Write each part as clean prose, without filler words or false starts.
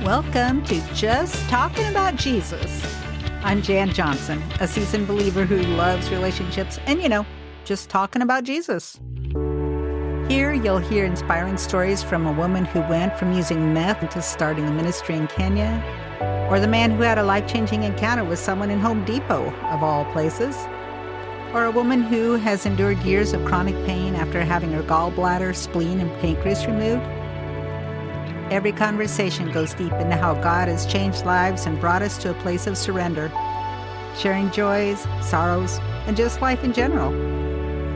Welcome to Just Talking About Jesus. I'm Jan Johnson, a seasoned believer who loves relationships and, just talking about Jesus. Here you'll hear inspiring stories from a woman who went from using meth to starting a ministry in Kenya, or the man who had a life-changing encounter with someone in Home Depot, of all places, or a woman who has endured years of chronic pain after having her gallbladder, spleen, and pancreas removed. Every conversation goes deep into how God has changed lives and brought us to a place of surrender, sharing joys, sorrows, and just life in general.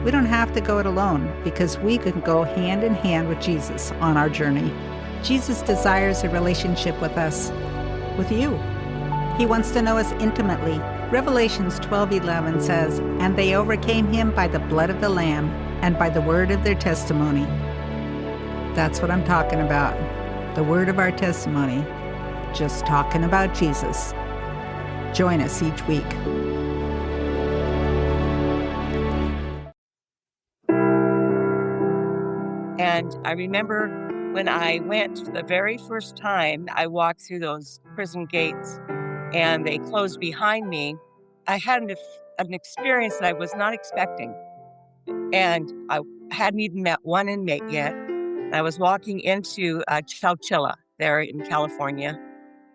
We don't have to go it alone because we can go hand in hand with Jesus on our journey. Jesus desires a relationship with us, with you. He wants to know us intimately. Revelations 12:11 says, "And they overcame him by the blood of the Lamb and by the word of their testimony." That's what I'm talking about. The word of our testimony, just talking about Jesus. Join us each week. And I remember when I went the very first time, I walked through those prison gates and they closed behind me. I had an experience that I was not expecting. And I hadn't even met one inmate yet. I was walking into Chowchilla there in California.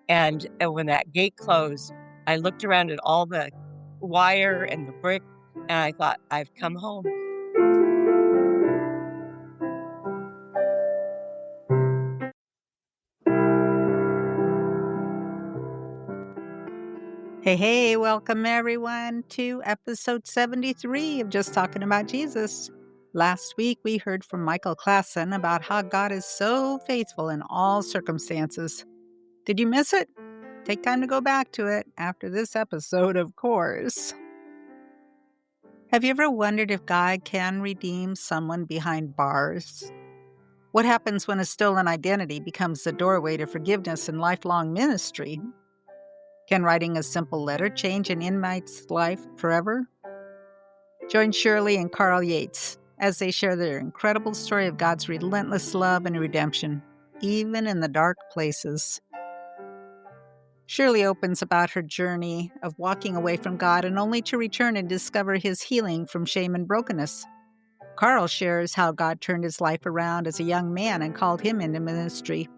And when that gate closed, I looked around at all the wire and the brick, and I thought, I've come home. Hey, welcome everyone to episode 73 of Just Talking About Jesus. Last week, we heard from Michael Klassen about how God is so faithful in all circumstances. Did you miss it? Take time to go back to it after this episode, of course. Have you ever wondered if God can redeem someone behind bars? What happens when a stolen identity becomes the doorway to forgiveness and lifelong ministry? Can writing a simple letter change an inmate's life forever? Join Shirley and Carl Yates as they share their incredible story of God's relentless love and redemption, even in the dark places. Shirley opens about her journey of walking away from God and only to return and discover his healing from shame and brokenness. Carl shares how God turned his life around as a young man and called him into ministry.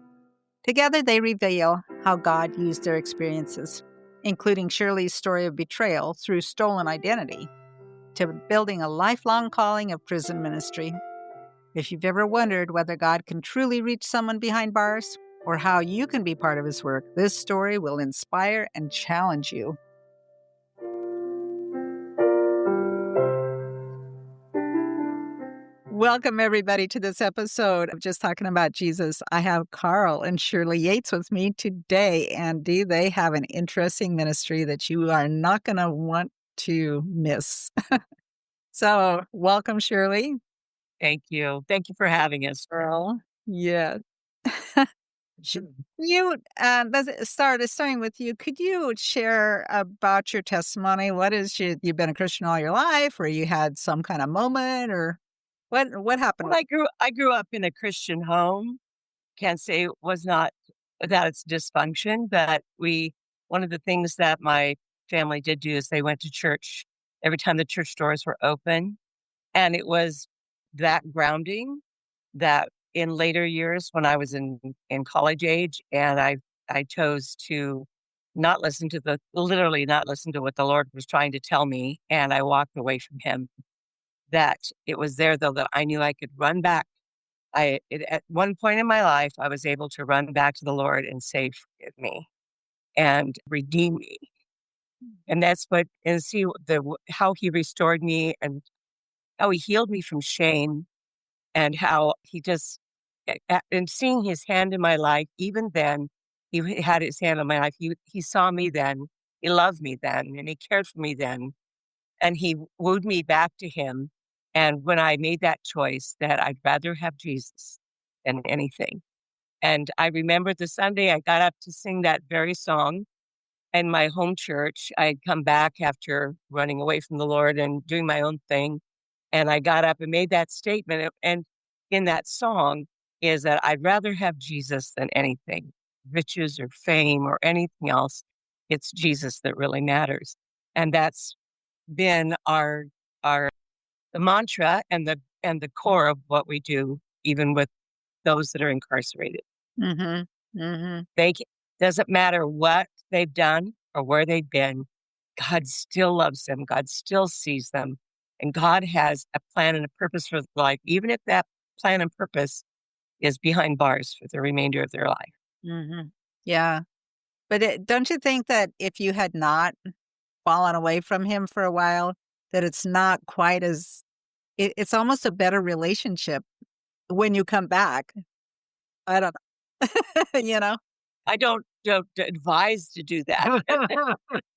Together they reveal how God used their experiences, including Shirley's story of betrayal through stolen identity, to building a lifelong calling of prison ministry. If you've ever wondered whether God can truly reach someone behind bars or how you can be part of his work, this story will inspire and challenge you. Welcome, everybody, to this episode of Just Talking About Jesus. I have Carl and Shirley Yates with me today, and they have an interesting ministry that you are not going to want to miss. So, welcome, Shirley. Thank you. Thank you for having us. Carl. Yeah. Starting with you, could you share about your testimony? You've been a Christian all your life, or you had some kind of moment, or what happened? Well, I grew up in a Christian home. Can't say it was not that it's dysfunction, but one of the things that my family did do is they went to church every time the church doors were open. And it was that grounding that in later years when I was in college age and I chose to literally not listen to what the Lord was trying to tell me, and I walked away from him. That it was there though that I knew I could run back. At one point in my life, I was able to run back to the Lord and say, "Forgive me and redeem me." And see how he restored me and how he healed me from shame and how he just, and seeing his hand in my life, even then, he had his hand on my life. He saw me then, he loved me then, and he cared for me then, and he wooed me back to him. And when I made that choice that I'd rather have Jesus than anything. And I remember the Sunday I got up to sing that very song in my home church. I'd come back after running away from the Lord and doing my own thing. And I got up and made that statement. And in that song is that I'd rather have Jesus than anything. riches or fame or anything else. It's Jesus that really matters. And that's been our the mantra and the core of what we do, even with those that are incarcerated. Mhm. Mhm. They doesn't matter what they've done or where they've been, God still loves them. God still sees them. And God has a plan and a purpose for their life, even if that plan and purpose is behind bars for the remainder of their life. Mhm. Yeah. But don't you think that if you had not fallen away from him for a while, that it's not quite as it's almost a better relationship when you come back? I don't know. You know? I don't advise to do that.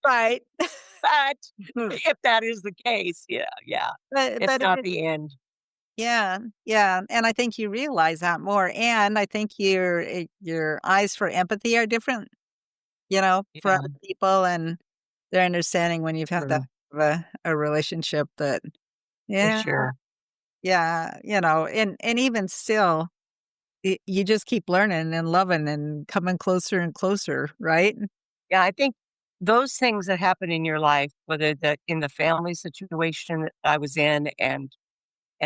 Right. But if that is the case, yeah, yeah, it's But if not it the end. yeah, yeah, and I think you realize that more, and I think your eyes for empathy are different, for Yeah, other people, and their understanding when you've had that sure, a relationship that for yeah, sure. yeah, and even still, you just keep learning and loving and coming closer and closer, right? Yeah, I think those things that happen in your life, whether that in the family situation that I was in and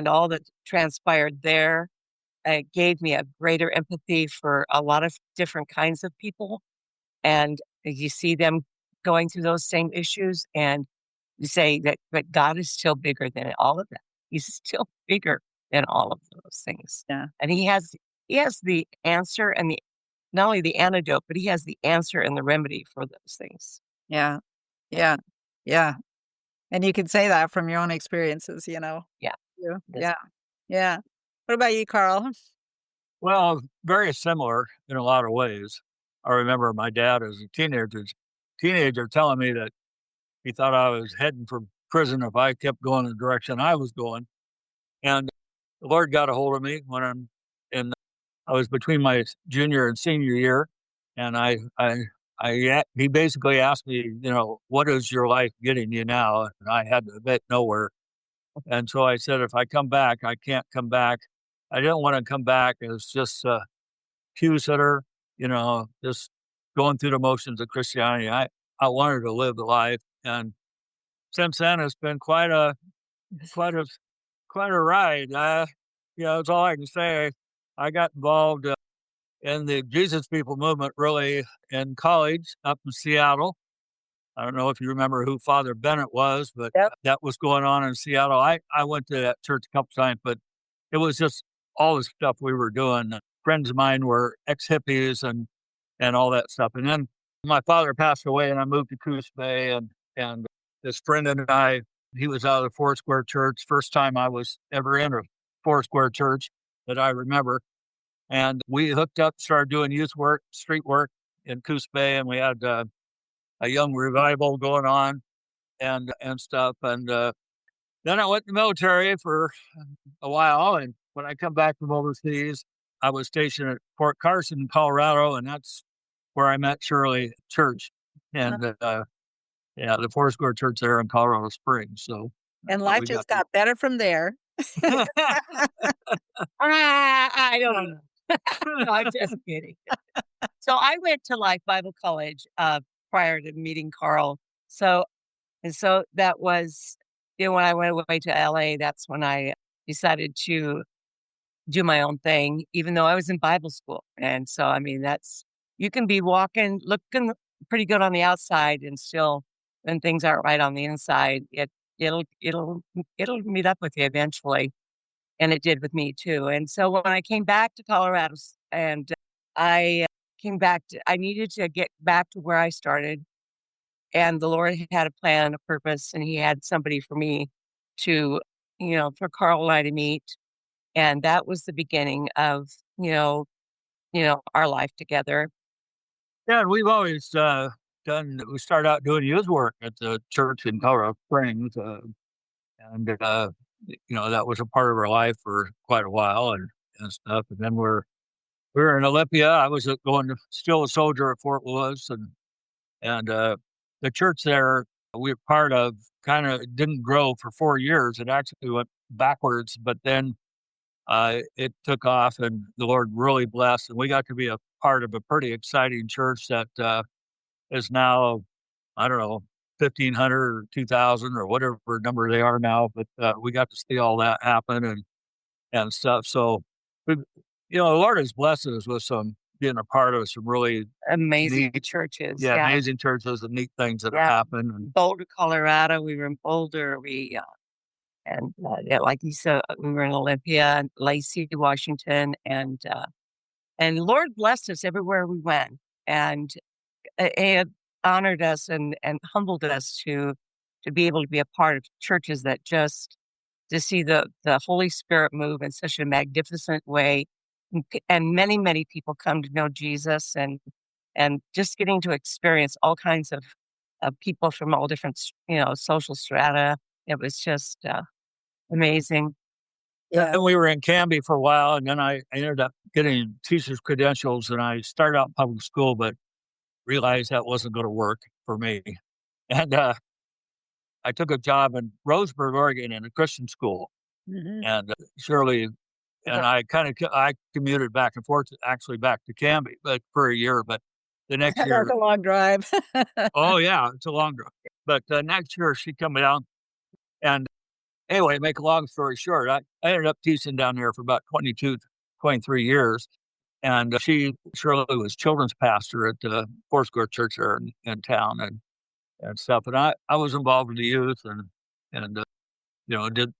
all that transpired there, gave me a greater empathy for a lot of different kinds of people. And you see them going through those same issues, and you say that, but God is still bigger than all of that. He's still bigger than all of those things. Yeah, And he has the answer and the not only the antidote, but he has the answer and the remedy for those things. yeah, Yeah. yeah, yeah, and you can say that from your own experiences, Yeah. Yeah, Yes. yeah, yeah. What about you, Carl? Well, very similar in a lot of ways. I remember my dad as a teenager telling me that he thought I was heading for prison if I kept going the direction I was going. And the Lord got a hold of me when I was between my junior and senior year, and he basically asked me, what is your life getting you now? And I had to admit nowhere. And so I said, if I come back, I can't come back. I didn't want to come back as just pew sitter, just going through the motions of Christianity. I wanted to live the life, and since then it's been quite a quite a ride. That's all I can say. I got involved in the Jesus People movement really in college up in Seattle. I don't know if you remember who Father Bennett was, but Yep. that was going on in Seattle. I went to that church a couple times, but it was just all the stuff we were doing. Friends of mine were ex hippies and all that stuff. And then my father passed away, and I moved to Coos Bay, and this friend and I, he was out of the Foursquare Church. First time I was ever in a Foursquare Church that I remember. And we hooked up, started doing youth work, street work in Coos Bay, and we had a young revival going on and stuff. And then I went in the military for a while, and when I come back from overseas, I was stationed at Fort Carson, Colorado, and that's where I met Shirley Church, and yeah, the Foursquare Church there in Colorado Springs. So that's And how life we got just got better from there. to. I don't know. No, I'm just kidding. So I went to Life Bible College prior to meeting Carl. So that was, when I went away to LA, that's when I decided to do my own thing, even though I was in Bible school. And so, I mean, you can be looking pretty good on the outside, and still, when things aren't right on the inside, it'll, it'll, it'll meet up with you eventually. And it did with me too. And so when I came back to Colorado and I I needed to get back to where I started. And the Lord had a plan, a purpose, and he had somebody for me to, for Carl and I to meet. And that was the beginning of, our life together. Yeah, and we've always we started out doing youth work at the church in Colorado Springs, and that was a part of our life for quite a while and stuff. And then we were in Olympia. I was still a soldier at Fort Lewis, and the church there we were part of kind of didn't grow for 4 years. It actually went backwards, but then it took off, and the Lord really blessed. And we got to be a part of a pretty exciting church that is now, I don't know, 1,500 or 2,000 or whatever number they are now. But we got to see all that happen and stuff. So, we, the Lord has blessed us with being a part of some really Amazing neat, churches. amazing churches and neat things that have happened. And Boulder, Colorado. We were in Boulder. Like you said, we were in Olympia, Lacey, Washington, and Lord blessed us everywhere we went, and it honored us and humbled us to be able to be a part of churches that just to see the Holy Spirit move in such a magnificent way, and many people come to know Jesus, and just getting to experience all kinds of people from all different social strata. It was just amazing. Yeah. And we were in Canby for a while, and then I ended up getting teacher's credentials, and I started out in public school, but realized that wasn't going to work for me. And I took a job in Roseburg, Oregon, in a Christian school. Mhm. And Shirley and I I commuted back and forth, actually back to Canby, but for a year. But the next year, That's a long drive. oh yeah, it's a long drive. But next year she come down, and anyway, make a long story short, I ended up teaching down there for about 22, 23 years. And Shirley was children's pastor at the Foursquare Church there in town and stuff. And I was involved with the youth and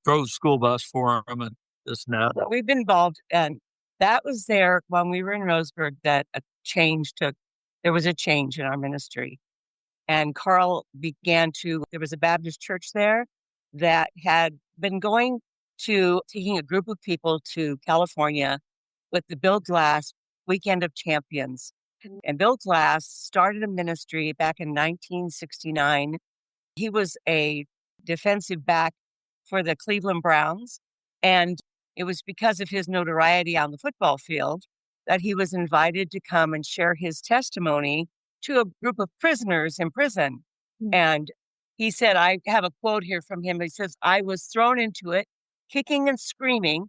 drove school bus for them and this and that. So we've been involved, and that was there when we were in Roseburg that there was a change in our ministry. And Carl there was a Baptist church there that had been taking a group of people to California with the Bill Glass Weekend of Champions. And Bill Glass started a ministry back in 1969. He was a defensive back for the Cleveland Browns. And it was because of his notoriety on the football field that he was invited to come and share his testimony to a group of prisoners in prison. Mm-hmm. And he said, I have a quote here from him. He says, I was thrown into it, kicking and screaming,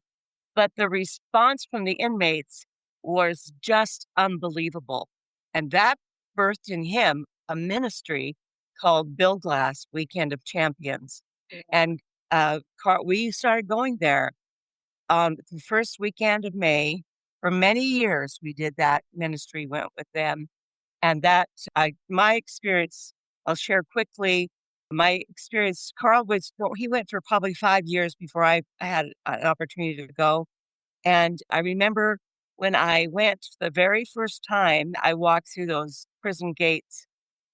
but the response from the inmates was just unbelievable. And that birthed in him a ministry called Bill Glass Weekend of Champions. And we started going there on the first weekend of May. For many years, we did that ministry, went with them. And my experience, I'll share quickly. My experience, he went for probably 5 years before I had an opportunity to go. And I remember when I went the very first time, I walked through those prison gates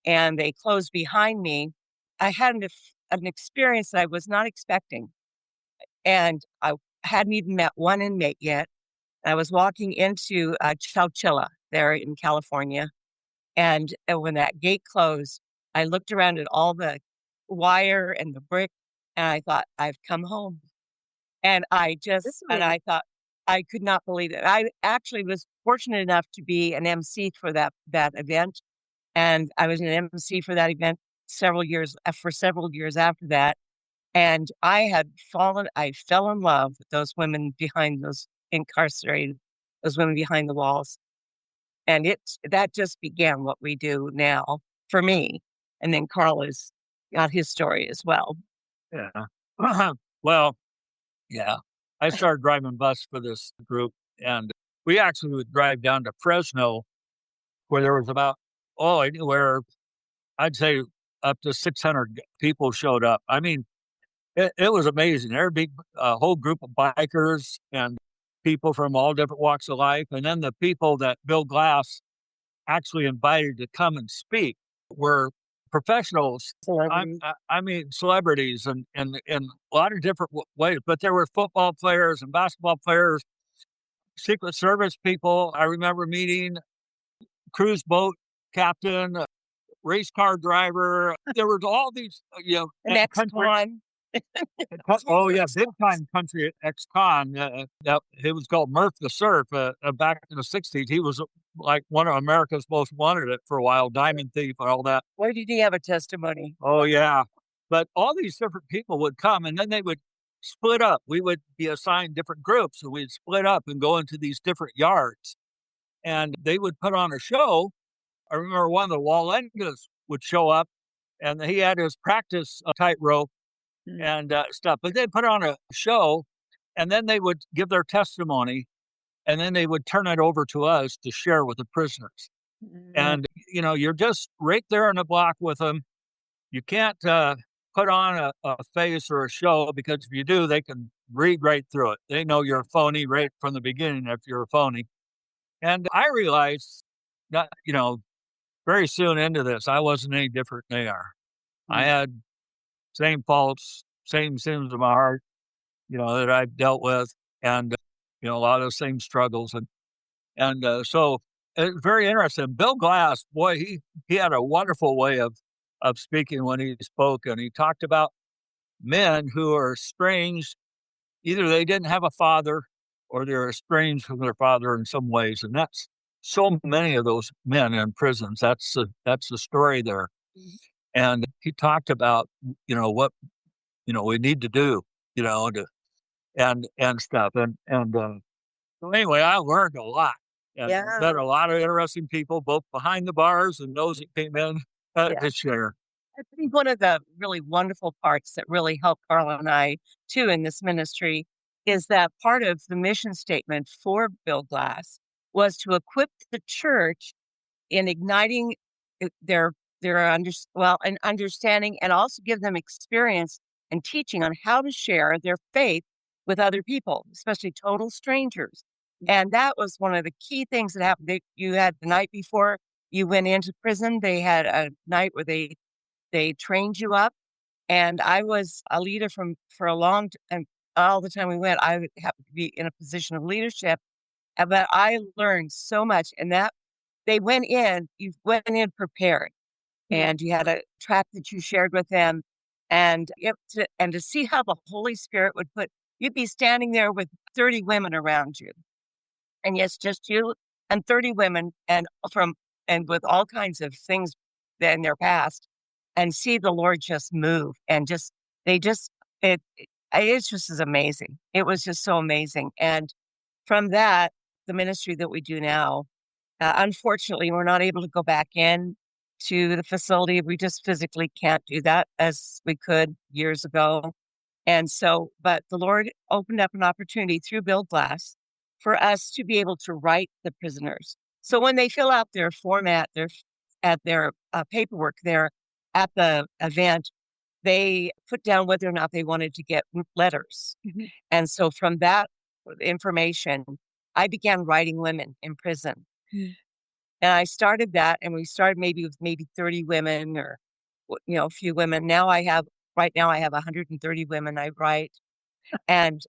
and they closed behind me. I had an experience that I was not expecting. And I hadn't even met one inmate yet. I was walking into Chowchilla there in California. And when that gate closed, I looked around at all the wire and the brick, and I thought, I've come home. And I thought, I could not believe it. I actually was fortunate enough to be an MC for that event. And I was an MC for that event for several years after that. And I fell in love with those women behind those women behind the walls. And that just began what we do now for me. And then Carl has got his story as well. Yeah. Well, yeah. I started driving bus for this group, and we actually would drive down to Fresno, where there was about, anywhere, I'd say up to 600 people showed up. I mean, it was amazing. There would be a whole group of bikers and people from all different walks of life. And then the people that Bill Glass actually invited to come and speak were professionals. I mean, celebrities and a lot of different ways. But there were football players and basketball players, Secret Service people. I remember meeting cruise boat captain, race car driver. There was all these, an ex-con. Oh yeah, big time country ex-con. It was called Murph the Surf. Back in the '60s, he was like one of America's most wanted for a while, diamond thief and all that. Why did he have a testimony? Oh yeah, but all these different people would come, and then they would split up. We would be assigned different groups, and we'd split up and go into these different yards. And they would put on a show. I remember one of the Wallengas would show up, and he had his practice tightrope and stuff. But they put on a show, and then they would give their testimony, and then they would turn it over to us to share with the prisoners. And, you're just right there in the block with them. You can't put on a face or a show, because if you do, they can read right through it. They know you're a phony right from the beginning if you're a phony. And I realized that, very soon into this, I wasn't any different than they are. I had same faults, same sins in my heart, that I've dealt with, and, a lot of the same struggles. And so it's very interesting. Bill Glass, boy, he had a wonderful way of speaking when he spoke, and he talked about men who are estranged. Either they didn't have a father, or they're estranged from their father in some ways. And that's so many of those men in prisons. That's the story there. And he talked about, what, we need to do, and stuff. So anyway, I learned a lot. And met a lot of interesting people, both behind the bars and those that came in to share. I think one of the really wonderful parts that really helped Carla and I, too, in this ministry is that part of the mission statement for Bill Glass was to equip the church in igniting their understanding, and also give them experience and teaching on how to share their faith with other people, especially total strangers. And that was one of the key things that happened. You had the night before you went into prison, they had a night where they trained you up. And I was a leader for a long time. All the time we went, I happened to be in a position of leadership. But I learned so much. And that you went in prepared. And you had a track that you shared with them. And to see how the Holy Spirit you'd be standing there with 30 women around you. And yes, just you and 30 women, and with all kinds of things in their past, and see the Lord just move, and it's just as amazing. It was just so amazing. And from that, the ministry that we do now, unfortunately, we're not able to go back in to the facility. We just physically can't do that as we could years ago. And so, but the Lord opened up an opportunity through Bill Glass for us to be able to write the prisoners. So when they fill out their format, their paperwork there at the event, they put down whether or not they wanted to get letters. And so from that information, I began writing women in prison. And I started that, and we started maybe 30 women, or, a few women. Right now I have 130 women I write. And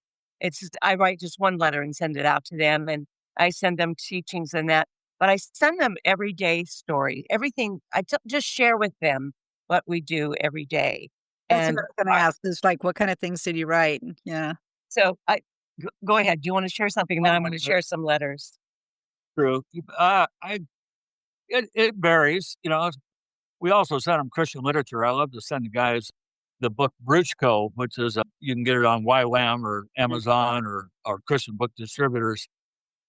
I write just one letter and send it out to them, and I send them teachings and that, but I send them everyday story, everything. Just share with them what we do every day. That's And what I was going to ask, is like, what kind of things did you write? Yeah. So go ahead. Do you want to share something? And then I'm going to share some letters. True. It varies. We also send them Christian literature. I love to send the guys the book Bruchko, which is you can get it on YWAM or Amazon or Christian book distributors.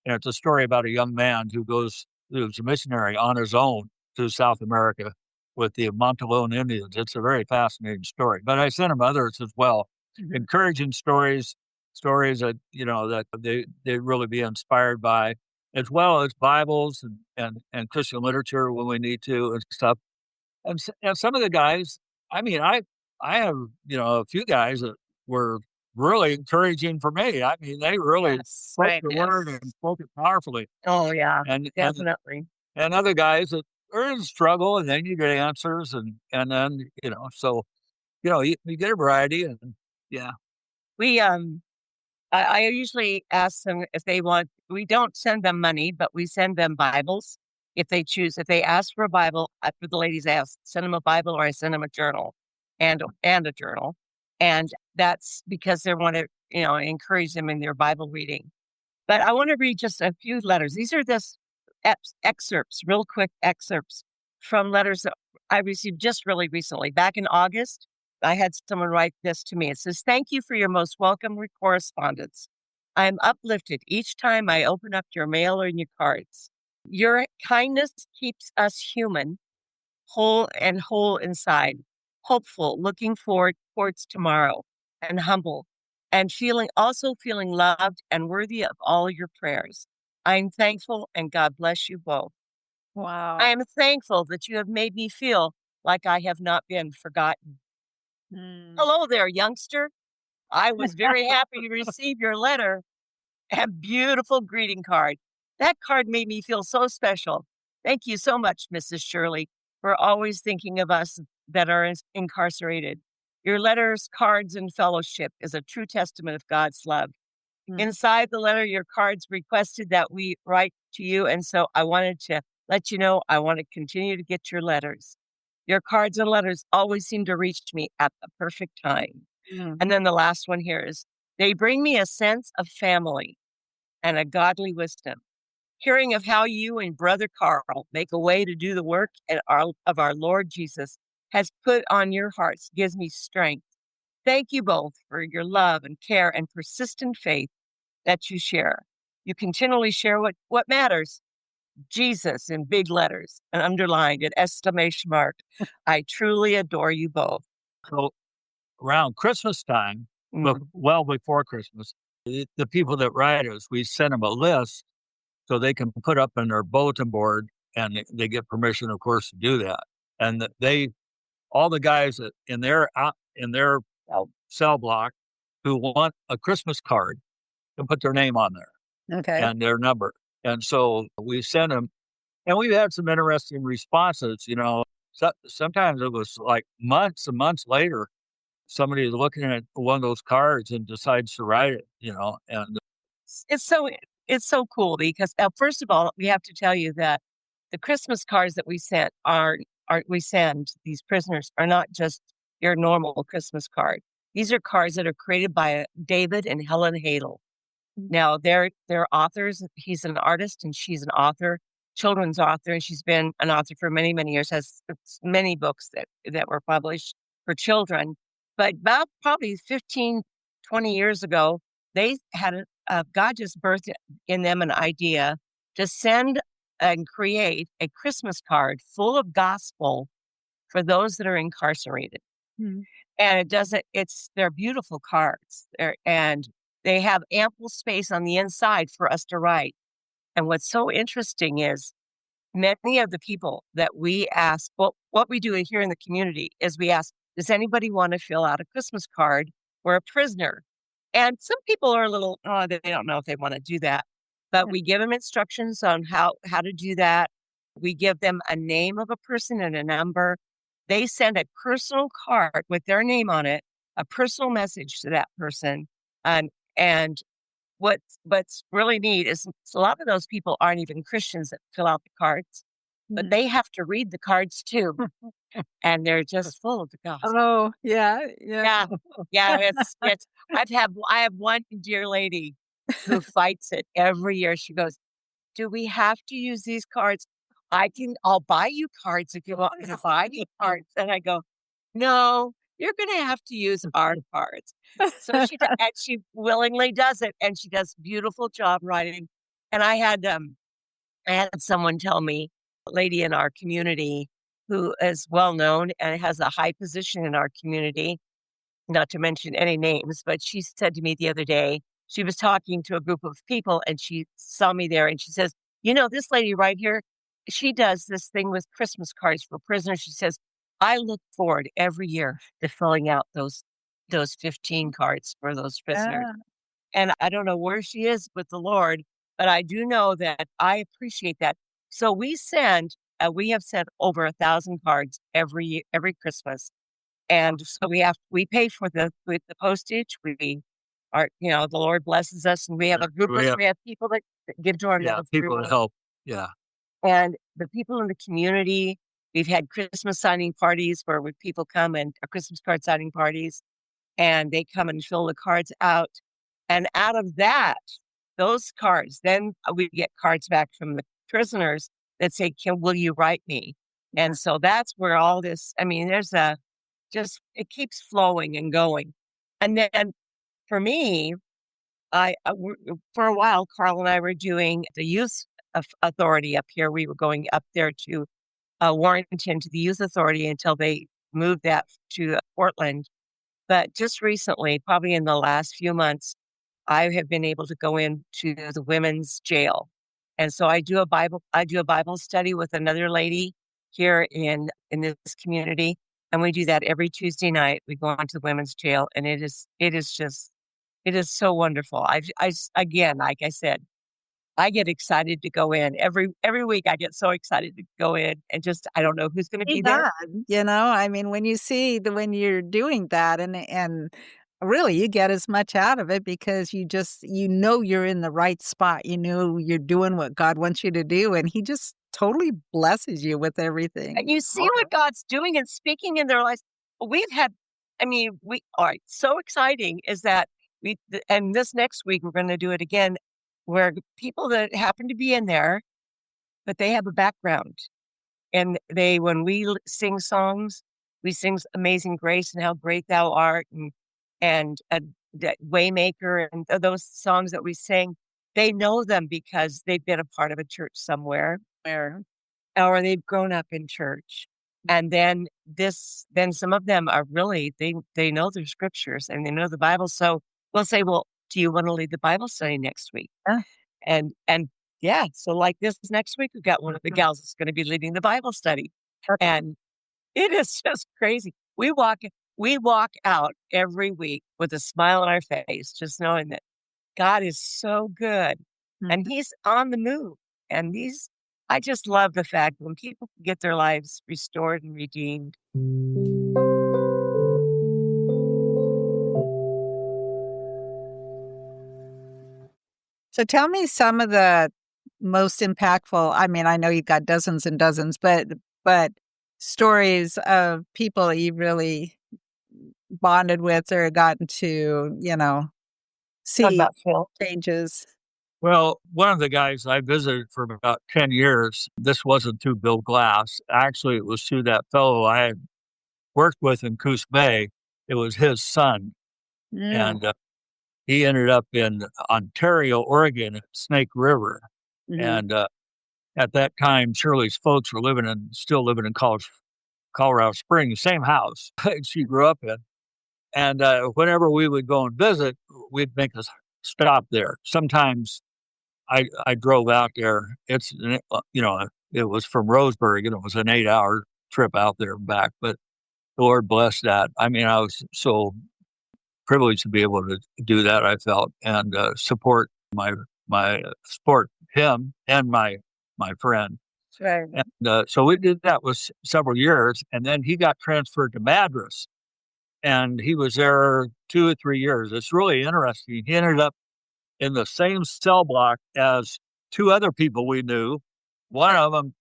And it's a story about a young man who's a missionary on his own to South America with the Montalona Indians. It's a very fascinating story. But I sent him others as well, encouraging stories that that they really be inspired by, as well as Bibles and Christian literature when we need to and stuff. And some of the guys, I have a few guys that were really encouraging for me. They really spoke the word and spoke it powerfully. Oh yeah, and definitely. And other guys that are in struggle, and then you get answers, and then so you get a variety, and we I usually ask them if they want. We don't send them money, but we send them Bibles if they choose. If they ask for a Bible, for the ladies, I send them a Bible, or I send them a journal and a journal, and that's because they want to encourage them in their Bible reading. But I want to read just a few letters. These are just excerpts, real quick excerpts from letters that I received just really recently. Back in August, I had someone write this to me. It says, "Thank you for your most welcome correspondence. I am uplifted each time I open up your mail or your cards. Your kindness keeps us human, whole inside, hopeful, looking forward towards tomorrow, and humble, and also feeling loved and worthy of all your prayers. I am thankful, and God bless you both. I Wow. am thankful that you have made me feel like I have not been forgotten. Mm. Hello there, youngster. I was very happy to receive your letter and beautiful greeting card. That card made me feel so special. Thank you so much, Mrs. Shirley, for always thinking of us that are incarcerated. Your letters, cards, and fellowship is a true testament of God's love. Mm. Inside the letter, your cards requested that we write to you, and so I wanted to let you know I want to continue to get your letters. Your cards and letters always seem to reach me at the perfect time." And Mm. then the last one here is, "They bring me a sense of family and a godly wisdom. Hearing of how you and Brother Carl make a way to do the work of our Lord Jesus has put on your hearts gives me strength. Thank you both for your love and care and persistent faith that you share. You continually share what matters. Jesus in big letters and underlined an exclamation mark. I truly adore you both." So around Christmas time, but Mhm. well before Christmas, the people that write us, we send them a list so they can put up in their bulletin board, and they get permission, of course, to do that. And all the guys that in their cell block who want a Christmas card can put their name on there Okay. and their number. And so we send them, and we've had some interesting responses. Sometimes it was like months and months later, somebody is looking at one of those cards and decides to write it. And It's so it's so cool because first of all, we have to tell you that the Christmas cards that we sent are we send these prisoners are not just your normal Christmas card. These are cards that are created by David and Helen Hadel. Now they're authors. He's an artist and she's an author, children's author, and she's been an author for many, many years, has many books that were published for children. But about probably 15, 20 years ago, they had God just birthed in them an idea to send and create a Christmas card full of gospel for those that are incarcerated. Mm. And they're beautiful cards. And they have ample space on the inside for us to write. And what's so interesting is many of the people that we ask, well, what we do here in the community is we ask, does anybody want to fill out a Christmas card for a prisoner? And some people are a little, oh, they don't know if they want to do that. But we give them instructions on how to do that. We give them a name of a person and a number. They send a personal card with their name on it, a personal message to that person. And what's really neat is a lot of those people aren't even Christians that fill out the cards, but Mm. they have to read the cards too, and they're just full of the gospel. Oh, yeah, yeah. Yeah, yeah, it's. I have one dear lady who fights it every year. She goes, "Do we have to use these cards? I'll buy you cards if you want me to buy you cards." And I go, "No, you're gonna have to use our cards." So she willingly does it, and she does beautiful job writing. And I had someone tell me, a lady in our community who is well known and has a high position in our community, not to mention any names, but she said to me the other day, she was talking to a group of people and she saw me there and she says, this lady right here, she does this thing with Christmas cards for prisoners. She says, I look forward every year to filling out those 15 cards for those prisoners. Yeah. And I don't know where she is with the Lord, but I do know that I appreciate that. So we have sent over 1,000 cards every Christmas. And so we pay for with the postage. The Lord blesses us and we have we have people that give to our ministry. people that help. Yeah. And the people in the community, we've had Christmas signing parties where people come and Christmas card signing parties, and they come and fill the cards out. And out of those cards, then we get cards back from the prisoners that say, will you write me? And so that's where all this, I mean, it keeps flowing and going. And then for me, for a while, Carl and I were doing the youth authority up here. We were going up there to Warrenton to the youth authority until they moved that to Portland. But just recently, probably in the last few months, I have been able to go into the women's jail. And so I do a Bible study with another lady here in this community. And we do that every Tuesday night. We go on to the women's jail, and it is so wonderful. Again, like I said, I get excited to go in every week. I get so excited to go in, and just I don't know who's going to be there. I mean, when you see when you're doing that, and really you get as much out of it because you're in the right spot. You know you're doing what God wants you to do, and He just totally blesses you with everything. And you see what God's doing and speaking in their lives. We've had, we all right. So exciting is that and this next week we're going to do it again, where people that happen to be in there, but they have a background. And when we sing songs, we sing Amazing Grace and How Great Thou Art and Waymaker and those songs that we sing, they know them because they've been a part of a church somewhere or they've grown up in church. And then some of them are really, they know their scriptures and they know the Bible. So we'll say, well, do you want to lead the Bible study next week? And yeah, so like this next week, we've got one of the gals that's going to be leading the Bible study. And it is just crazy. We walk out every week with a smile on our face, just knowing that God is so good and He's on the move. And I just love the fact when people get their lives restored and redeemed. So tell me some of the most impactful, I know you've got dozens and dozens, but stories of people that you really bonded with or gotten to, see changes. Well, one of the guys I visited for about 10 years, this wasn't through Bill Glass. Actually, it was through that fellow I had worked with in Coos Bay. It was his son. And he ended up in Ontario, Oregon, at Snake River. And at that time, Shirley's folks were still living in Colorado Springs, same house she grew up in. And whenever we would go and visit, we'd make a stop there. Sometimes I drove out there. It was from Roseburg, and it was an 8-hour trip out there and back. But the Lord bless that. I was so privileged to be able to do that, I felt, and support him and my friend. Right. And so we did that with several years, and then he got transferred to Madras, and he was there 2 or 3 years. It's really interesting. He ended up in the same cell block as 2 other people we knew. One of them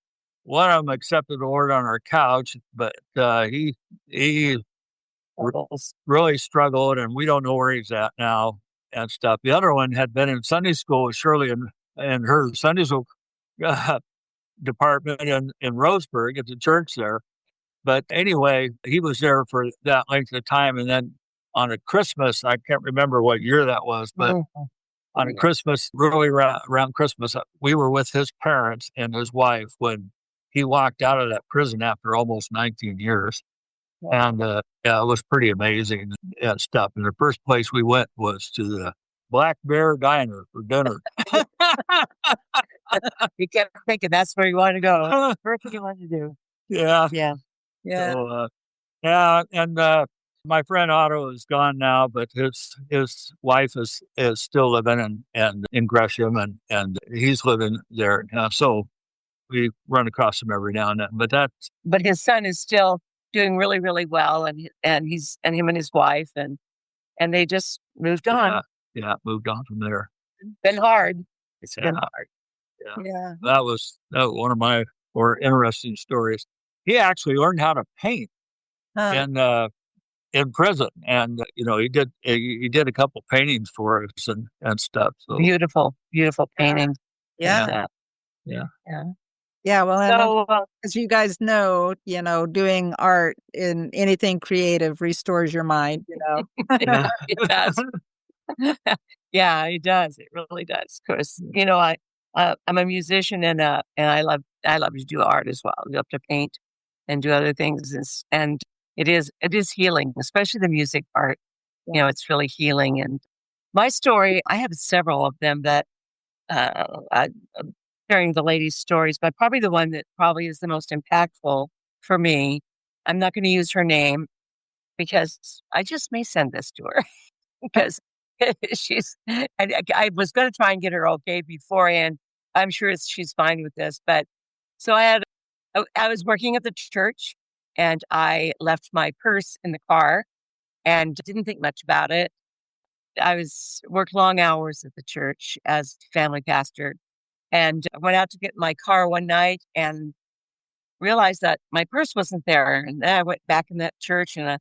accepted the Lord on our couch, but he really struggled, and we don't know where he's at now and stuff. The other one had been in Sunday school with Shirley and her Sunday school department in Roseburg at the church there. But anyway, he was there for that length of time. And then on a Christmas, I can't remember what year that was, but on a Christmas, really around Christmas, we were with his parents and his wife when he walked out of that prison after almost 19 years. And it was pretty amazing and stuff. And the first place we went was to the Black Bear Diner for dinner. You kept thinking that's where you wanted to go. First thing you wanted to do. Yeah. Yeah. So, and my friend Otto is gone now, but his wife is still living and in Gresham, and he's living there now. So we run across him every now and then. But his son is still doing really, really well, and him and his wife, and they just moved on. Yeah, moved on from there. It's been hard. It's been hard. Yeah. That was one of my more interesting stories. He actually learned how to paint in prison, and he did a couple paintings for us and stuff. So beautiful paintings. Yeah. Yeah. Yeah, well, and So as you guys know, doing art in anything creative restores your mind, Yeah. it does. Yeah, it does. It really does. Because I'm a musician and I love to do art as well. I love to paint and do other things, and it is healing, especially the music part. It's really healing. And my story, I have several of them that I'm sharing the ladies' stories, but probably the one that probably is the most impactful for me. I'm not going to use her name because I just may send this to her because I was going to try and get her okay beforehand. I'm sure she's fine with this, but so I was working at the church and I left my purse in the car and didn't think much about it. I worked long hours at the church as family pastor and I went out to get my car one night and realized that my purse wasn't there. And then I went back in that church and I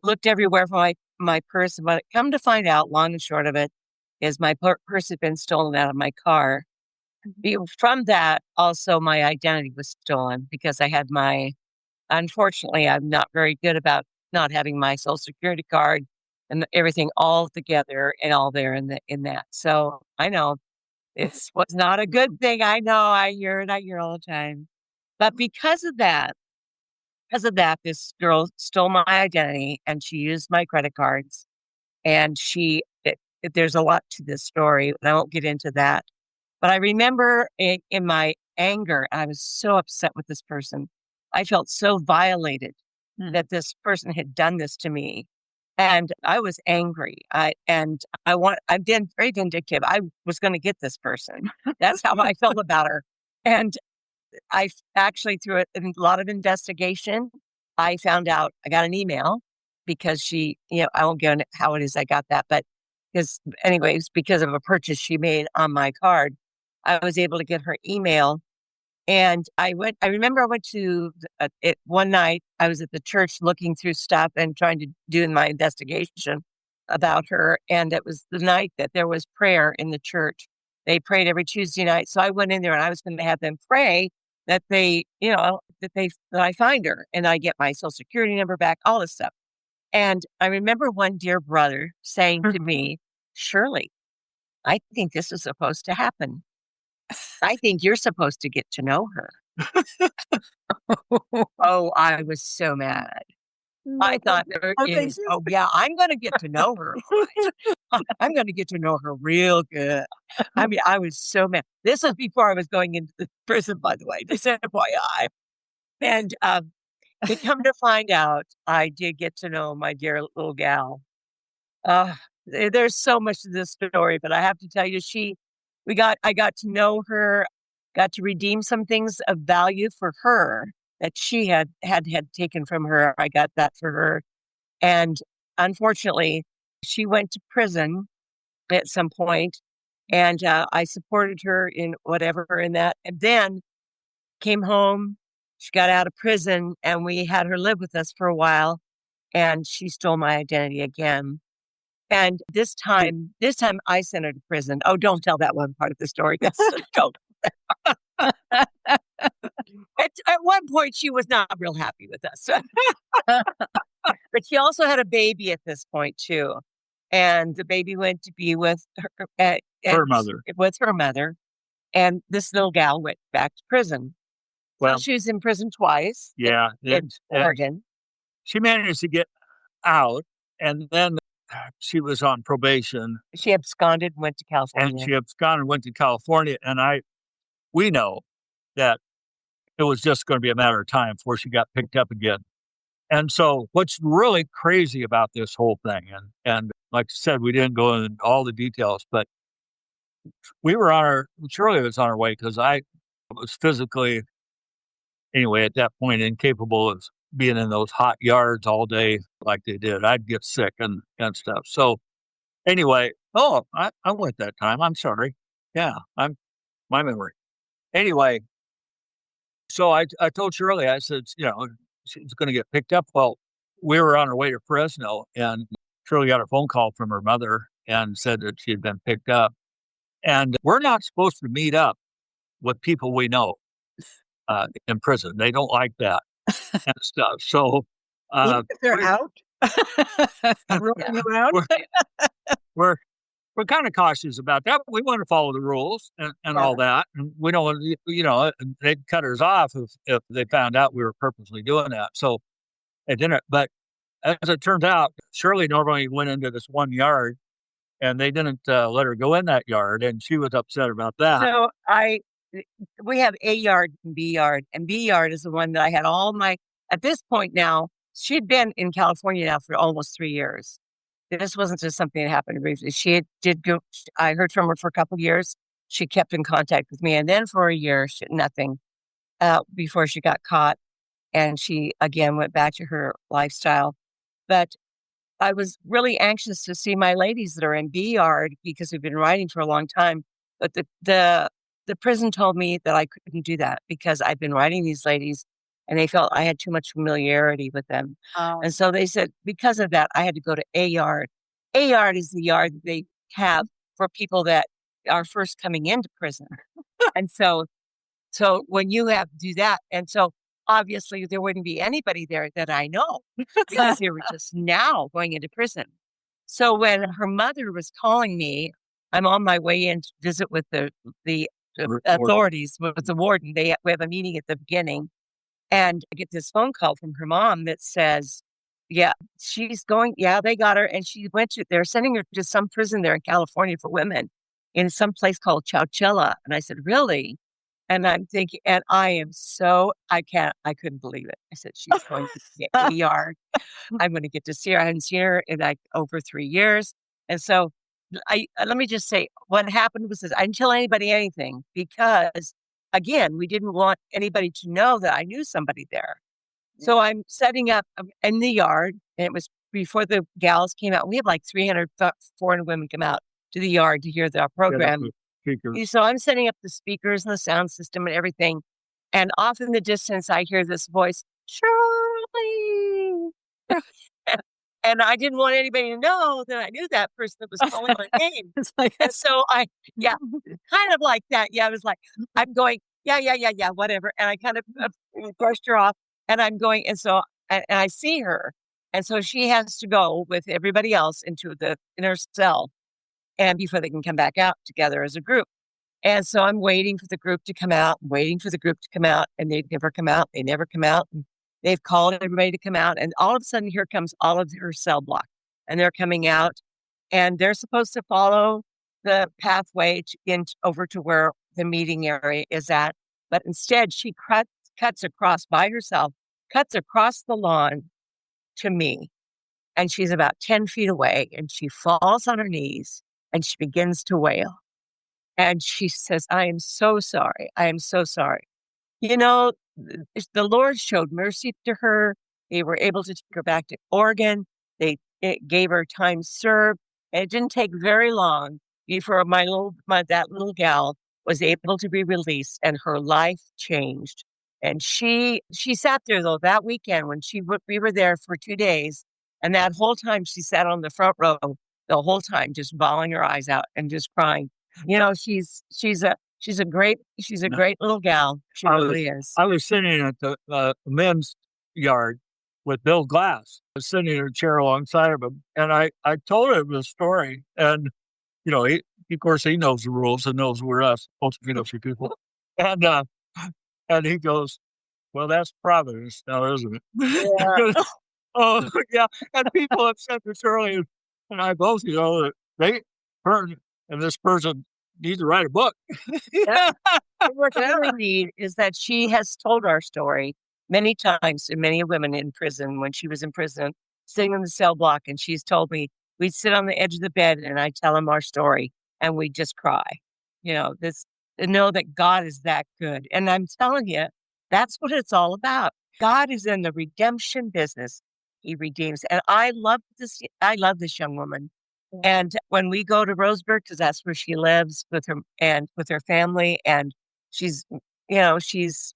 looked everywhere for my purse. But come to find out, long and short of it, is my purse had been stolen out of my car. From that, also my identity was stolen because unfortunately, I'm not very good about not having my social security card and everything all together and all there in that. So I know was not a good thing. I know. I hear all the time. But because of that, this girl stole my identity and she used my credit cards. And there's a lot to this story, and I won't get into that. But I remember in my anger, I was so upset with this person. I felt so violated that this person had done this to me. And I was angry. I've been very vindictive. I was going to get this person. That's how I felt about her. And actually, through a lot of investigation, I found out I got an email because I won't go into how it is I got that, but because of a purchase she made on my card, I was able to get her email. And I remember I went to it one night. I was at the church looking through stuff and trying to do my investigation about her. And it was the night that there was prayer in the church. They prayed every Tuesday night. So I went in there and I was going to have them pray that that I find her and I get my social security number back, all this stuff. And I remember one dear brother saying to me, Shirley, I think this is supposed to happen. I think you're supposed to get to know her. Oh, I was so mad. I thought oh yeah, I'm going to get to know her. I'm going to get to know her real good. I mean, I was so mad. This was before I was going into the prison, by the way, just FYI. And to come to find out, I did get to know my dear little gal. There's so much to this story, but I have to tell you, I got to know her, got to redeem some things of value for her that she had taken from her. I got that for her. And unfortunately, she went to prison at some point, and I supported her in whatever in that. And then came home. She got out of prison, and we had her live with us for a while. And she stole my identity again. And this time I sent her to prison. Oh, don't tell that one part of the story. Don't. At one point, she was not real happy with us. But she also had a baby at this point, too. And the baby went to be with her mother. With her mother. And this little gal went back to prison. Well, so she was in prison twice. Yeah. In Oregon. She managed to get out, and then she was on probation. She absconded and went to California. And we know that it was just going to be a matter of time before she got picked up again. And so what's really crazy about this whole thing, and like I said, we didn't go into all the details, but Shirley was on her way because I was physically, anyway, at that point, incapable of being in those hot yards all day like they did. I'd get sick and stuff. So anyway, I went that time. I'm sorry. Yeah, my memory. Anyway, so I told Shirley, I said, she's going to get picked up. Well, we were on our way to Fresno, and Shirley got a phone call from her mother and said that she had been picked up. And we're not supposed to meet up with people we know. in prison. They don't like that and stuff. So Even if they're out, rolling around. we're, we're we're kind of cautious about that. We want to follow the rules and all that. And we don't want to, they'd cut us off if they found out we were purposely doing that. So they didn't. But as it turns out, Shirley normally went into this one yard and they didn't let her go in that yard. And she was upset about that. So we have A yard and B yard. And B yard is the one that I had at this point now, she'd been in California now for almost 3 years. This wasn't just something that happened briefly. Did go. I heard from her for a couple of years. She kept in contact with me, and then for a year, nothing. Before she got caught, and she again went back to her lifestyle. But I was really anxious to see my ladies that are in B yard because we've been writing for a long time. But the prison told me that I couldn't do that because I've been writing these ladies, and they felt I had too much familiarity with them. Oh. And so they said, because of that, I had to go to A yard. A yard is the yard that they have for people that are first coming into prison. And so when you have to do that, and so obviously there wouldn't be anybody there that I know because they were just now going into prison. So when her mother was calling me, I'm on my way in to visit with the authorities, with the warden. We have a meeting at the beginning. And I get this phone call from her mom that says, yeah, she's going, yeah, they got her. And they're sending her to some prison there in California for women in some place called Chowchilla. And I said, really? And I'm thinking, and I couldn't believe it. I said, she's going to get a yard. I'm going to get to see her. I hadn't seen her in over 3 years. And so let me just say, what happened was I didn't tell anybody anything because, again, we didn't want anybody to know that I knew somebody there. So I'm setting up in the yard, and it was before the gals came out. We had like 300, 400 women come out to the yard to hear the program. So I'm setting up the speakers and the sound system and everything. And off in the distance, I hear this voice, Shirley. And I didn't want anybody to know that I knew that person that was calling my name. And so kind of like that. Yeah, I was like, I'm going, yeah, whatever. And I kind of brushed her off and I'm going. And so, and I see her. And so she has to go with everybody else into the inner cell and before they can come back out together as a group. And so I'm waiting for the group to come out, and they never come out. They never come out. And they've called everybody to come out. And all of a sudden, here comes all of her cell block. And they're coming out. And they're supposed to follow the pathway over to where the meeting area is at. But instead, she cuts across by herself, cuts across the lawn to me. And she's about 10 feet away. And she falls on her knees and she begins to wail. And she says, I am so sorry. I am so sorry. You know, the Lord showed mercy to her. They were able to take her back to Oregon. It gave her time served. And it didn't take very long before that little gal was able to be released and her life changed. And she sat there though that weekend when we were there for 2 days. And that whole time she sat on the front row the whole time, just bawling her eyes out and just crying. You know, she's a great little gal. She really is. I was sitting at the men's yard with Bill Glass. I was sitting in a chair alongside of him, and I told him the story. And of course, he knows the rules and knows we're us, supposed to few people. And he goes, "Well, that's Providence now, isn't it?" Yeah. Oh, yeah. And people have said this earlier, and I both, that they heard, and this person needs to write a book. Yeah. What I read is that she has told our story many times to many women in prison when she was in prison, sitting in the cell block. And she's told me we'd sit on the edge of the bed and I tell them our story and we just cry. Know that God is that good. And I'm telling you, that's what it's all about. God is in the redemption business. He redeems. And I love this young woman. And when we go to Roseburg, because that's where she lives with her family, and she's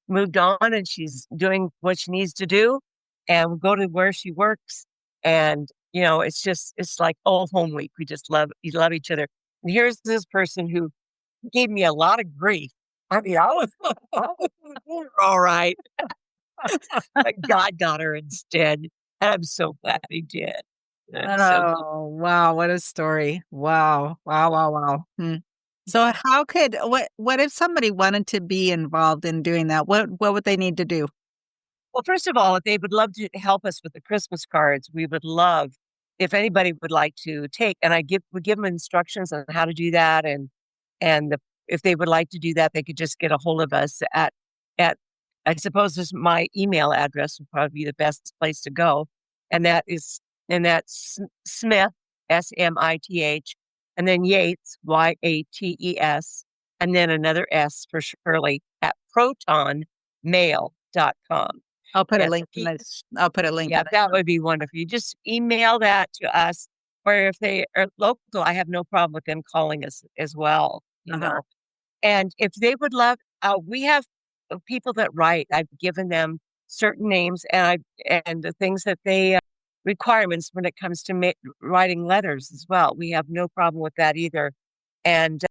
moved on and she's doing what she needs to do, and we go to where she works, and it's like old home week. We just love each other. And here's this person who gave me a lot of grief I mean, we're all right. But God got her instead. And I'm so glad he did. I'm so glad. Oh, wow, what a story. Wow. Wow, wow, wow. So how could what if somebody wanted to be involved in doing that? What would they need to do? Well, first of all, if they would love to help us with the Christmas cards, we would love if anybody would like to take, and we give them instructions on how to do that, if they would like to do that, they could just get a hold of us at I suppose this my email address would probably be the best place to go, and that's Smith Smith, and then Yates Yates, and then another S for Shirley at protonmail.com. I'll put a Yes, link in this. I'll put a link yeah, in it. that would be wonderful. You just email that to us, or if they are local, I have no problem with them calling us as well, Uh-huh. And if they would love, we have people that write. I've given them certain names and the things that they requirements when it comes to writing letters as well. We have no problem with that either. And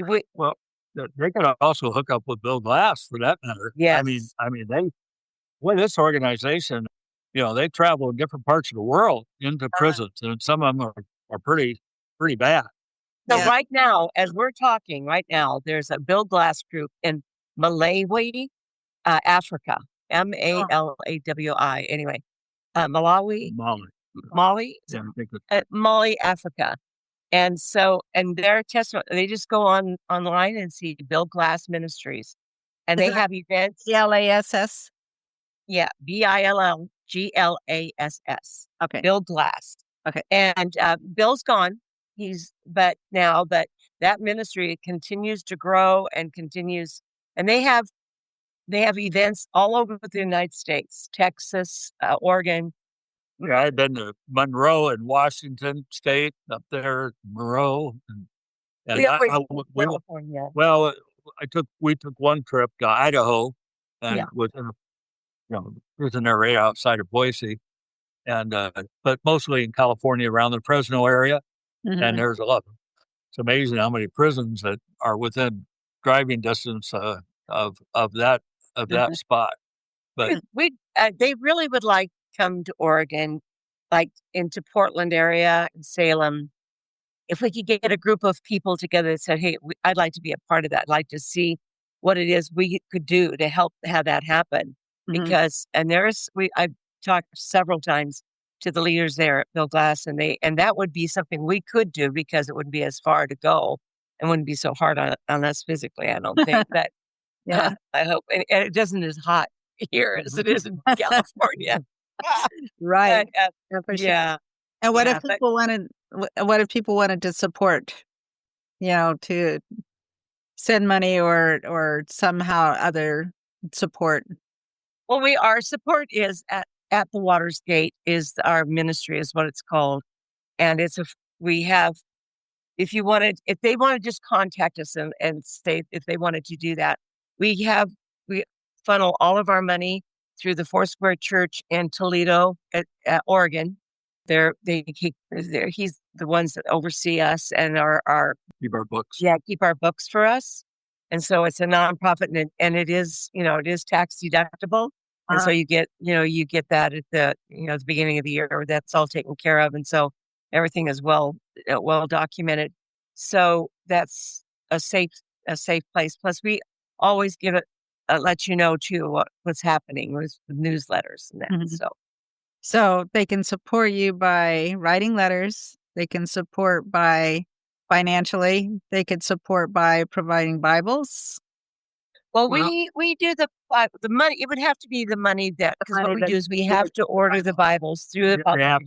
we, Well, they could also hook up with Bill Glass for that matter. yes, They with this organization, they travel in different parts of the world into prisons, and some of them are pretty bad. so Yeah. right now, as we're talking right now, there's a Bill Glass group in Malawi, Africa, Malawi. Anyway, Malawi, Molly. Mali, Yeah, I think Mali, Africa. And their testimony, they just go online and see Bill Glass Ministries, and Is they it have events. GLASS? Yeah, BILLGLASS. Okay. Bill Glass. Okay. And Bill's gone. But that ministry continues to grow and continues, and they have events all over the United States, Texas, Oregon. yeah, I've been to Monroe in Washington State, up there, Monroe, and We always we California. well, we took one trip to Idaho, and Yeah. prison there right outside of Boise, and but mostly in California around the Fresno area, and Mhm. there's a lot. It's amazing how many prisons that are within driving distance of that spot. But They really would like to come to Oregon, like into Portland area and Salem. If we could get a group of people together that said, "Hey, I'd like to be a part of that. I'd like to see what it is we could do to help have that happen." Mhm. Because I've talked several times to the leaders there at Bill Glass, and that would be something we could do because it wouldn't be as far to go and wouldn't be so hard on us physically. I don't think that. Yeah. I hope, and it doesn't as hot here as it is in California. Right. But, Yeah, for sure. yeah, And yeah, but what if people wanted to support, to send money or somehow other support? well, our support is at the Waters Gate is our ministry is what it's called, and we have if they want to just contact us and say if they wanted to do that, we funnel all of our money through the Foursquare Church in Toledo, at Oregon. He's the ones that oversee us and keep our books. keep our books for us. And so it's a nonprofit, and it is tax deductible. And so you get that at the beginning of the year, that's all taken care of. And so everything is well documented. So that's a safe place. Plus we always let you know too what's happening with newsletters and that. Mhm. So they can support you by writing letters. They can support by financially. They could support by providing Bibles. Well, Well, we do the money. It would have to be the money because what money we that do is we have to order the Bibles through the publisher.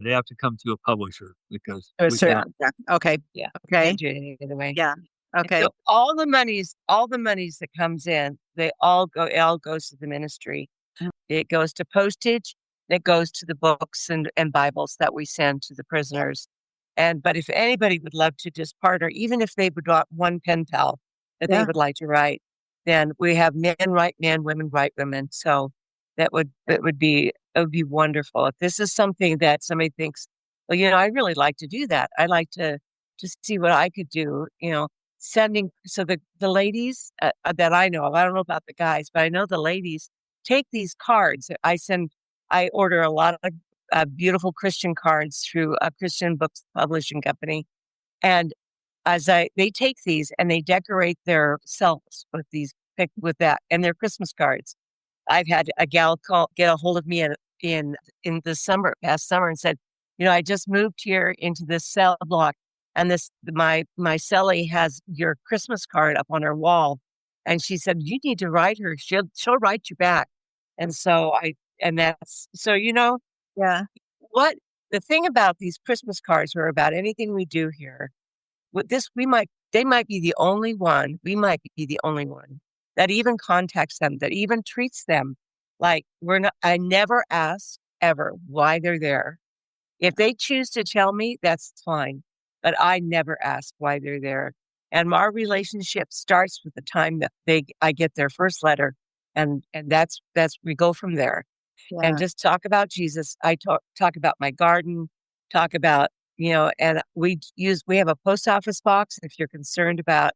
they have to come to a publisher because To a we certain- can't. yeah. Okay. Yeah. Okay. Can't do it any other way. Yeah. And Okay. so all the monies that comes in, it all goes to the ministry. Mm. It goes to postage. It goes to the books and Bibles that we send to the prisoners. But if anybody would love to just partner, even if they would want one pen pal that they Yeah. would like to write, then we have men write men, women write women. So it would be wonderful. If this is something that somebody thinks, well, I'd really like to do that. I'd like to see what I could do, sending, so the ladies that I know of, I don't know about the guys, but I know the ladies take these cards. I order a lot of beautiful Christian cards through a Christian books publishing company. And they take these and they decorate their cells with that and their Christmas cards. I've had a gal get a hold of me in the past summer, and said, I just moved here into this cell block, and my cellie has your Christmas card up on her wall, and she said, you need to write her. She'll write you back. And so that's so Yeah. what the thing about these Christmas cards, or about anything we do here, with this, they might be the only one. We might be the only one that even contacts them, that even treats them like I never ask ever why they're there. If they choose to tell me, that's fine, but I never ask why they're there. And our relationship starts with the time that I get their first letter, and that's we go from there. Yeah. And just talk about Jesus. I talk about my garden, talk about, and we have a post office box. If you're concerned about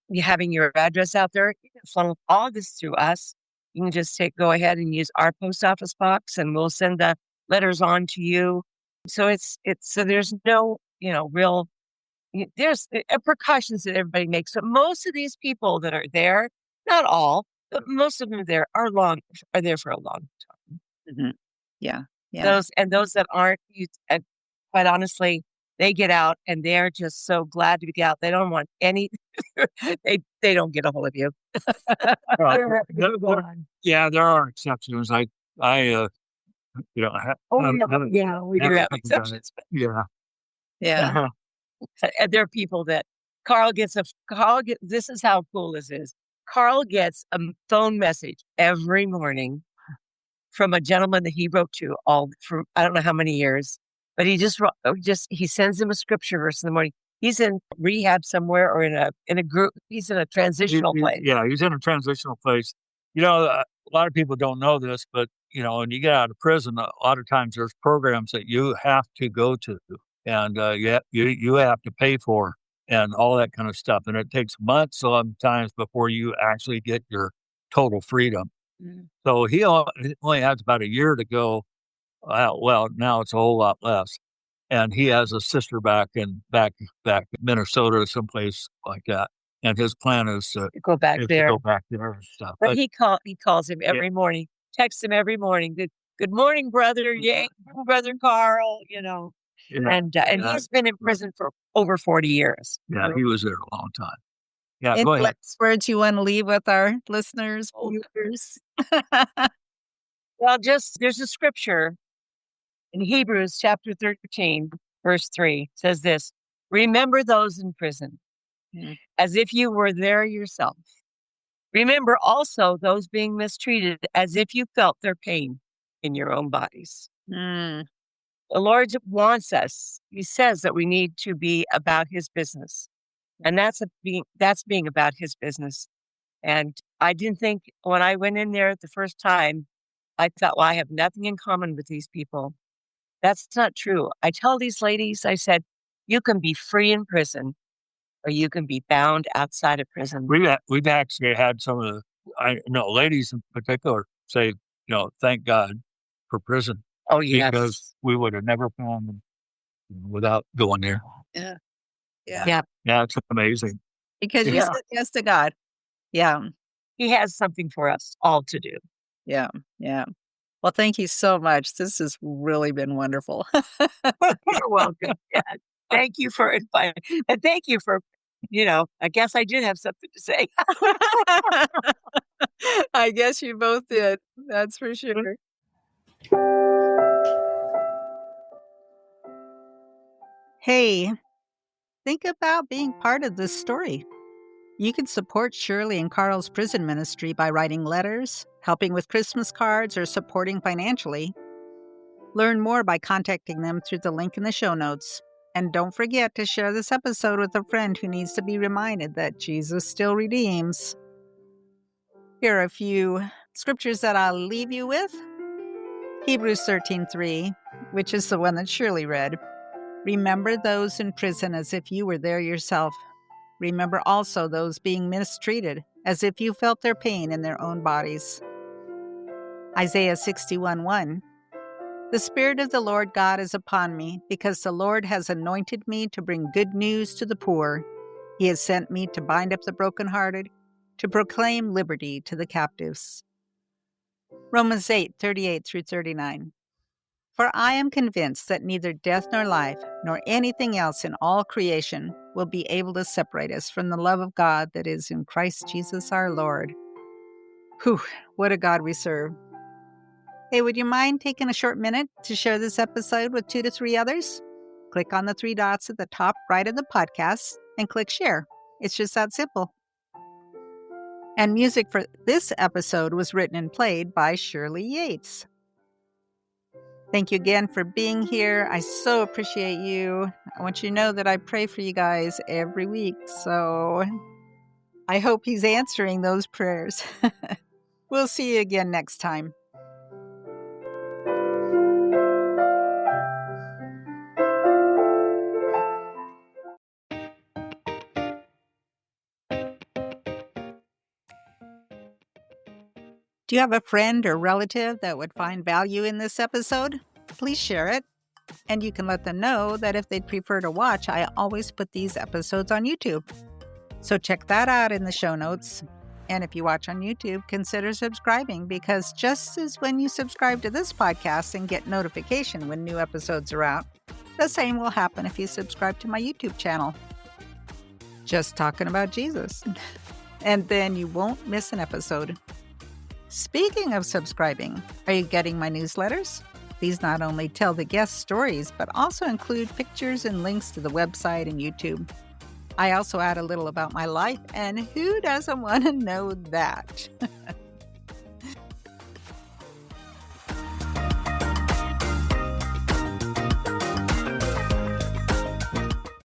you having your address out there, you can funnel all this through us. You can just go ahead and use our post office box, and we'll send the letters on to you. So so there's no, real, there's precautions that everybody makes. But most of these people that are there, not all, but most of them there are there for a long time. Mm-hmm. Yeah. Yeah. Those that aren't, quite honestly, they get out and they're just so glad to get out. They don't want any, they don't get a hold of you. Yeah, there are exceptions. I we do have exceptions. Yeah. Yeah. And there are people that this is how cool this is. Carl gets a phone message every morning from a gentleman that he wrote to for I don't know how many years, but he he sends him a scripture verse in the morning. He's in rehab somewhere, or in a group. He's in a transitional place. Yeah, he's in a transitional place. A lot of people don't know this, but when you get out of prison, a lot of times there's programs that you have to go to, and you have to pay for, and all that kind of stuff. And it takes months sometimes before you actually get your total freedom. Mm. So he only has about a year to go. Well, now it's a whole lot less. And he has a sister back in Minnesota, someplace like that. And his plan is to go back there. And stuff. But he calls him every morning, texts him every morning. Good morning, brother. Yates, brother Carl. Yeah. And he's been in prison for over 40 years. Yeah, he was there a long time. Yeah, Any go ahead. last words you want to leave with our listeners, viewers? Well, there's a scripture in Hebrews chapter 13, verse 3, says this: remember those in prison as if you were there yourself. Remember also those being mistreated as if you felt their pain in your own bodies. Mm. The Lord wants us. He says that we need to be about his business. And that's being about his business. And I didn't think, when I went in there the first time, I thought, well, I have nothing in common with these people. That's not true. I tell these ladies, I said, you can be free in prison, or you can be bound outside of prison. We've actually had some of ladies in particular say, thank God for prison. Oh, yes. Because we would have never found them without going there. Yeah. Yeah. Yeah, it's amazing. Because you said yes to God. Yeah. He has something for us all to do. Yeah. Yeah. Well, thank you so much. This has really been wonderful. You're welcome. Yeah. Thank you for inviting. And thank you for, I guess I did have something to say. I guess you both did. That's for sure. Hey, think about being part of this story. You can support Shirley and Carl's prison ministry by writing letters, helping with Christmas cards, or supporting financially. Learn more by contacting them through the link in the show notes. And don't forget to share this episode with a friend who needs to be reminded that Jesus still redeems. Here are a few scriptures that I'll leave you with. Hebrews 13:3, which is the one that Shirley read. Remember those in prison as if you were there yourself. remember also those being mistreated, as if you felt their pain in their own bodies. Isaiah 61:1. The Spirit of the Lord God is upon me, because the Lord has anointed me to bring good news to the poor. He has sent me to bind up the brokenhearted, to proclaim liberty to the captives. Romans 8:38-39. For I am convinced that neither death nor life, nor anything else in all creation, will be able to separate us from the love of God that is in Christ Jesus our Lord. Whew, what a God we serve. Hey, would you mind taking a short minute to share this episode with 2 to 3 others? Click on the 3 dots at the top right of the podcast and click share. It's just that simple. And music for this episode was written and played by Shirley Yates. Thank you again for being here. I so appreciate you. I want you to know that I pray for you guys every week, so I hope he's answering those prayers. We'll see you again next time. Do you have a friend or relative that would find value in this episode? Please share it. And you can let them know that if they'd prefer to watch, I always put these episodes on YouTube. So check that out in the show notes. And if you watch on YouTube, consider subscribing, because just as when you subscribe to this podcast and get notification when new episodes are out, the same will happen if you subscribe to my YouTube channel. Just Talking About Jesus. And then you won't miss an episode. Speaking of subscribing, are you getting my newsletters? These not only tell the guest stories, but also include pictures and links to the website and YouTube. I also add a little about my life, and who doesn't want to know that?